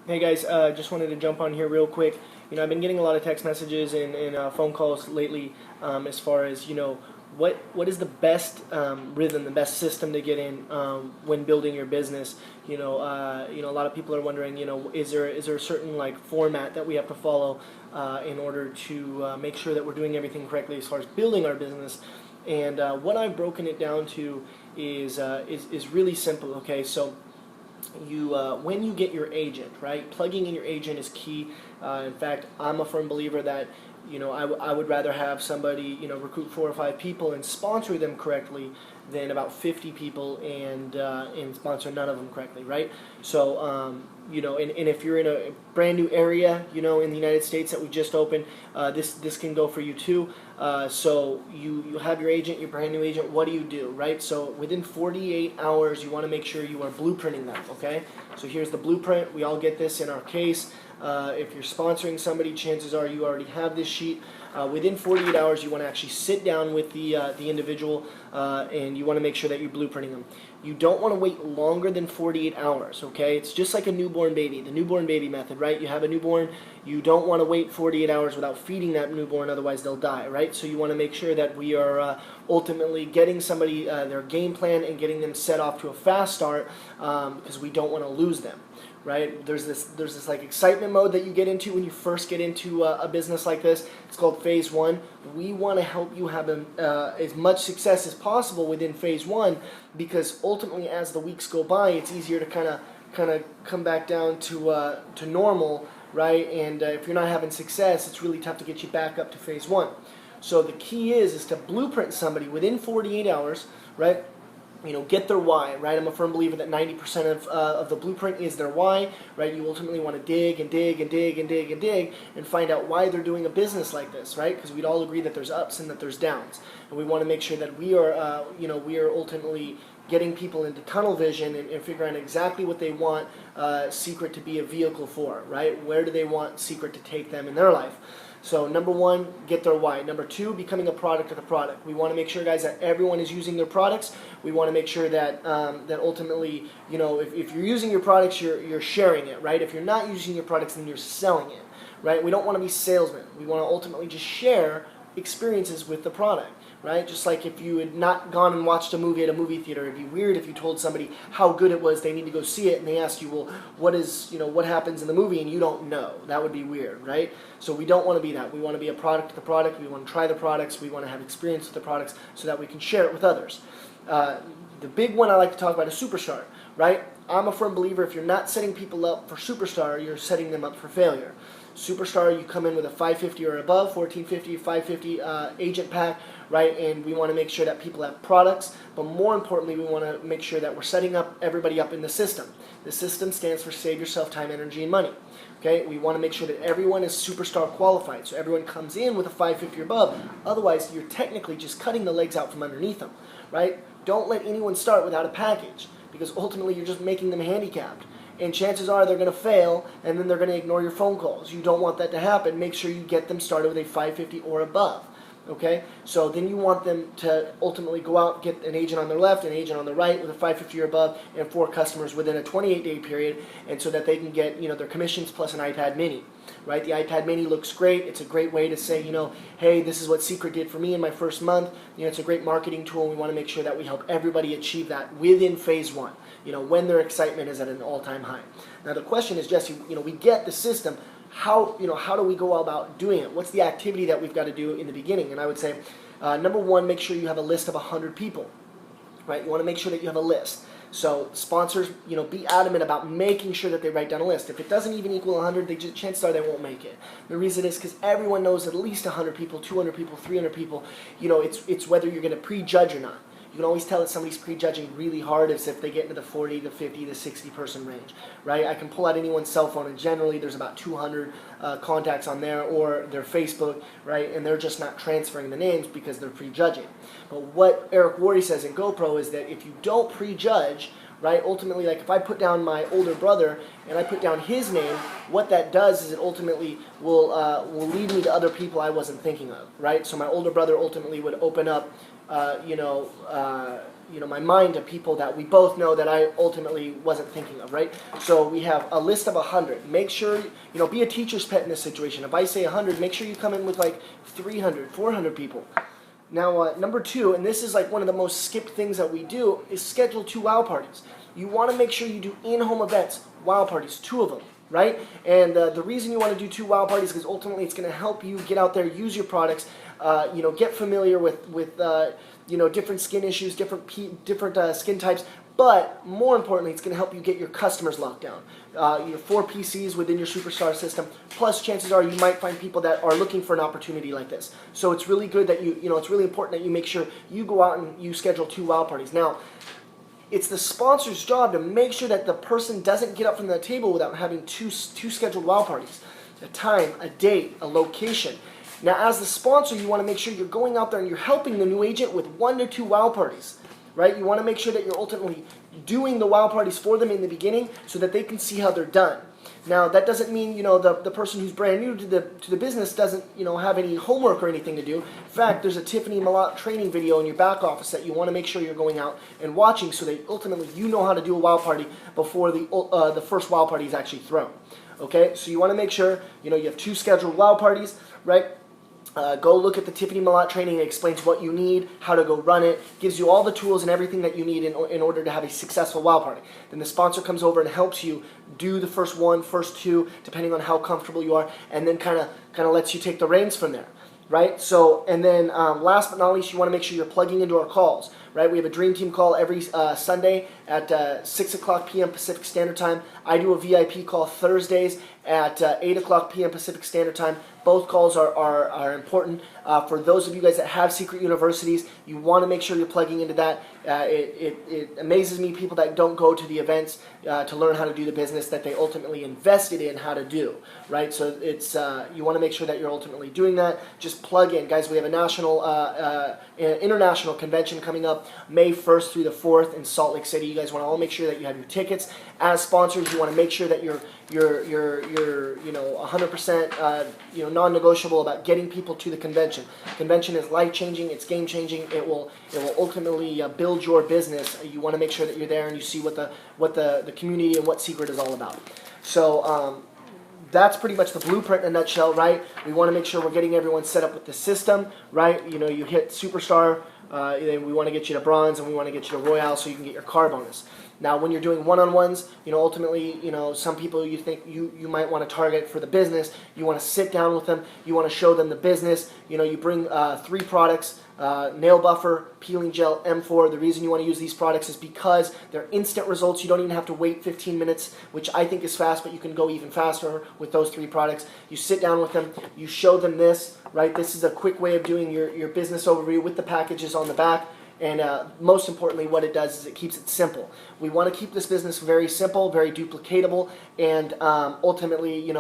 Hey guys, just wanted to jump on here real quick. I've been getting a lot of text messages and phone calls lately, as far as what is the best rhythm, the best system to get in when building your business. A lot of people are wondering, is there a certain like format that we have to follow in order to make sure that we're doing everything correctly as far as building our business. And what I've broken it down to is really simple. Okay, so when you get your agent, right, plugging in your agent is key. In fact, I'm a firm believer that I would rather have somebody recruit 4 or 5 people and sponsor them correctly than about 50 people and sponsor none of them correctly, right? So and if you're in a brand new area in the United States that we just opened, this can go for you too. So you have your agent, your brand new agent. What do? Right? So within 48 hours, you want to make sure you are blueprinting them. Okay. So here's the blueprint. We all get this in our case. If you're sponsoring somebody, chances are you already have this sheet. Within 48 hours, you want to actually sit down with the individual and you want to make sure that you're blueprinting them. You don't want to wait longer than 48 hours, okay? It's just like a newborn baby, the newborn baby method, right? You have a newborn, you don't want to wait 48 hours without feeding that newborn, otherwise they'll die, right? So you want to make sure that we are ultimately getting somebody their game plan and getting them set off to a fast start because we don't want to lose them. Right? There's this like excitement mode that you get into when you first get into a business like this. It's called phase 1. We want to help you have as much success as possible within phase 1, because ultimately as the weeks go by, it's easier to kind of come back down to normal, right? And if you're not having success, it's really tough to get you back up to phase 1. So the key is to blueprint somebody within 48 hours, right? Get their why, right? I'm a firm believer that 90% of the blueprint is their why, right? You ultimately want to dig and dig and dig and dig and dig and find out why they're doing a business like this, right? Because we'd all agree that there's ups and that there's downs, and we want to make sure that we are ultimately getting people into tunnel vision and figuring out exactly what they want Secret to be a vehicle for, right? Where do they want Secret to take them in their life? So number 1, get their why. Number 2, becoming a product of the product. We want to make sure, guys, that everyone is using their products. We want to make sure that that ultimately, if you're using your products, you're sharing it, right? If you're not using your products, then you're selling it, right? We don't want to be salesmen. We want to ultimately just share experiences with the product, right? Just like if you had not gone and watched a movie at a movie theater, it'd be weird if you told somebody how good it was, they need to go see it, and they ask you, well, what happens in the movie, and you don't know. That would be weird, right? So we don't want to be that. We want to be a product of the product. We want to try the products. We want to have experience with the products so that we can share it with others. The big one I like to talk about is Superstar, right? I'm a firm believer if you're not setting people up for Superstar, you're setting them up for failure. Superstar, you come in with a 550 or above, 1450, 550 agent pack, right? And we want to make sure that people have products, but more importantly, we want to make sure that we're setting up everybody up in the system. The system stands for Save Yourself Time, Energy, and Money. Okay, we want to make sure that everyone is Superstar qualified, so everyone comes in with a 550 or above. Otherwise, you're technically just cutting the legs out from underneath them, right? Don't let anyone start without a package, because ultimately you're just making them handicapped. And chances are they're going to fail, and then they're going to ignore your phone calls. You don't want that to happen. Make sure you get them started with a 550 or above. Okay? So then you want them to ultimately go out, get an agent on their left, an agent on the right with a 550 or above, and 4 customers within a 28-day period, and so that they can get their commissions plus an iPad mini. Right? The iPad mini looks great. It's a great way to say, hey, this is what Secret did for me in my first month. It's a great marketing tool, and we want to make sure that we help everybody achieve that within phase 1, when their excitement is at an all-time high. Now the question is, Jesse, we get the system. How do we go about doing it? What's the activity that we've got to do in the beginning? And I would say, number 1, make sure you have a list of 100 people. Right? You want to make sure that you have a list. So sponsors, be adamant about making sure that they write down a list. If it doesn't even equal 100, chances are they won't make it. The reason is because everyone knows at least 100 people, 200 people, 300 people. It's whether you're going to prejudge or not. You can always tell that somebody's prejudging really hard if they get into the 40 to 50 to 60 person range, right? I can pull out anyone's cell phone, and generally there's about 200 contacts on there, or their Facebook, right? And they're just not transferring the names because they're prejudging. But what Eric Worre says in GoPro is that if you don't prejudge, right? Ultimately, like if I put down my older brother and I put down his name, what that does is it ultimately will lead me to other people I wasn't thinking of, right? So my older brother ultimately would open up, my mind to people that we both know that I ultimately wasn't thinking of, right? So we have a list of 100. Make sure, be a teacher's pet in this situation. If I say 100, make sure you come in with like 300, 400 people. Now, number 2, and this is like one of the most skipped things that we do, is schedule 2 wow parties. You want to make sure you do in-home events, wow parties, 2 of them, right? And the reason you want to do 2 wow parties is because ultimately it's going to help you get out there, use your products, get familiar with different skin issues, different skin types. But more importantly, it's going to help you get your customers locked down. Your 4 PCs within your Superstar system. Plus, chances are you might find people that are looking for an opportunity like this. So it's really good that it's really important that you make sure you go out and you schedule 2 wow parties. Now, it's the sponsor's job to make sure that the person doesn't get up from the table without having two scheduled wow parties. A time, a date, a location. Now, as the sponsor, you want to make sure you're going out there and you're helping the new agent with 1 to 2 wow parties. Right? You want to make sure that you're ultimately doing the wow parties for them in the beginning so that they can see how they're done. Now, that doesn't mean, the person who's brand new to the business doesn't, have any homework or anything to do. In fact, there's a Tiffany Malott training video in your back office that you want to make sure you're going out and watching so that ultimately you know how to do a wow party before the first wow party is actually thrown. Okay? So you want to make sure, you have 2 scheduled wow parties, right? Go look at the Tiffany Malott training. It explains what you need, how to go run it, gives you all the tools and everything that you need in order to have a successful wow party. Then the sponsor comes over and helps you do the first 1, first 2, depending on how comfortable you are, and then kind of lets you take the reins from there. Right? So, and then last but not least, you want to make sure you're plugging into our calls. Right? We have a Dream Team call every Sunday at 6 o'clock p.m. Pacific Standard Time. I do a VIP call Thursdays at 8 o'clock p.m. Pacific Standard Time. Both calls are important. For those of you guys that have secret universities, you want to make sure you're plugging into that. It amazes me, people that don't go to the events to learn how to do the business that they ultimately invested in how to do, right? So it's you want to make sure that you're ultimately doing that. Just plug in. Guys, we have a national, international convention coming up May 1st through the 4th in Salt Lake City. You guys want to all make sure that you have your tickets. As sponsors, you want to make sure that you're 100% non-negotiable about getting people to the convention. Convention is life-changing, it's game-changing. It will ultimately build your business. You want to make sure that you're there and you see what the community and what Secret is all about. So that's pretty much the blueprint in a nutshell, right? We want to make sure we're getting everyone set up with the system, right? You hit Superstar, then we want to get you to Bronze, and we want to get you to Royale so you can get your car bonus. Now, when you're doing one-on-ones, ultimately, some people you think you might want to target for the business. You want to sit down with them. You want to show them the business. You bring 3 products, nail buffer, peeling gel, M4. The reason you want to use these products is because they're instant results. You don't even have to wait 15 minutes, which I think is fast, but you can go even faster with those 3 products. You sit down with them. You show them this, right? This is a quick way of doing your business overview with the packages on the back. And most importantly, what it does is it keeps it simple. We want to keep this business very simple, very duplicatable, and ultimately,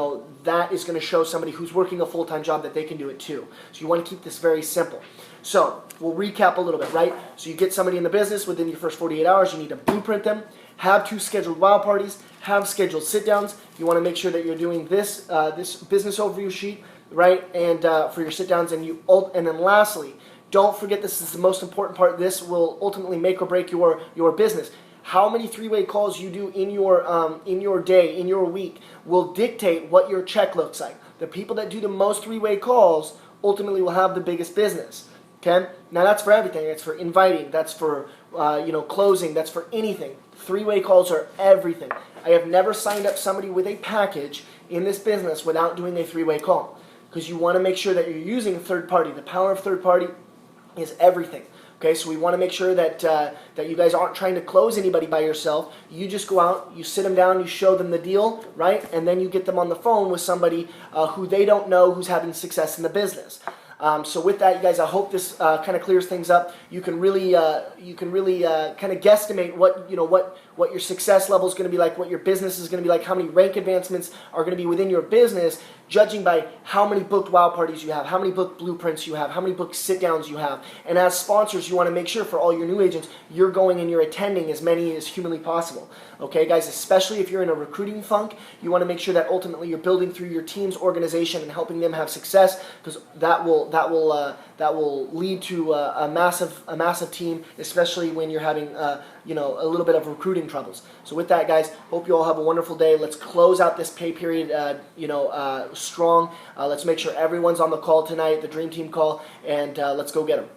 that is going to show somebody who's working a full-time job that they can do it too. So you want to keep this very simple. So we'll recap a little bit, right? So you get somebody in the business within your first 48 hours. You need to blueprint them, have 2 scheduled wow parties, have scheduled sit-downs. You want to make sure that you're doing this business overview sheet, right? And for your sit-downs, and then lastly, don't forget, this is the most important part. This will ultimately make or break your business. How many 3-way calls you do in your day, in your week, will dictate what your check looks like. The people that do the most 3-way calls ultimately will have the biggest business. Okay? Now that's for everything. That's for inviting. That's for closing. That's for anything. 3-way calls are everything. I have never signed up somebody with a package in this business without doing a 3-way call, because you want to make sure that you're using a third party. The power of third party is everything. Okay, so we want to make sure that that you guys aren't trying to close anybody by yourself. You just go out, you sit them down, you show them the deal, right? And then you get them on the phone with somebody who they don't know who's having success in the business. So with that, you guys, I hope this kind of clears things up. You can really kind of guesstimate what what your success level is going to be like, what your business is going to be like, how many rank advancements are going to be within your business, judging by how many booked wow parties you have, how many booked blueprints you have, how many booked sit downs you have. And as sponsors, you want to make sure for all your new agents, you're going and you're attending as many as humanly possible. Okay, guys, especially if you're in a recruiting funk, you want to make sure that ultimately you're building through your team's organization and helping them have success, because that will lead to a massive team, especially when you're having a little bit of recruiting troubles. So with that, guys, hope you all have a wonderful day. Let's close out this pay period strong. Let's make sure everyone's on the call tonight, the Dream Team call, and let's go get them.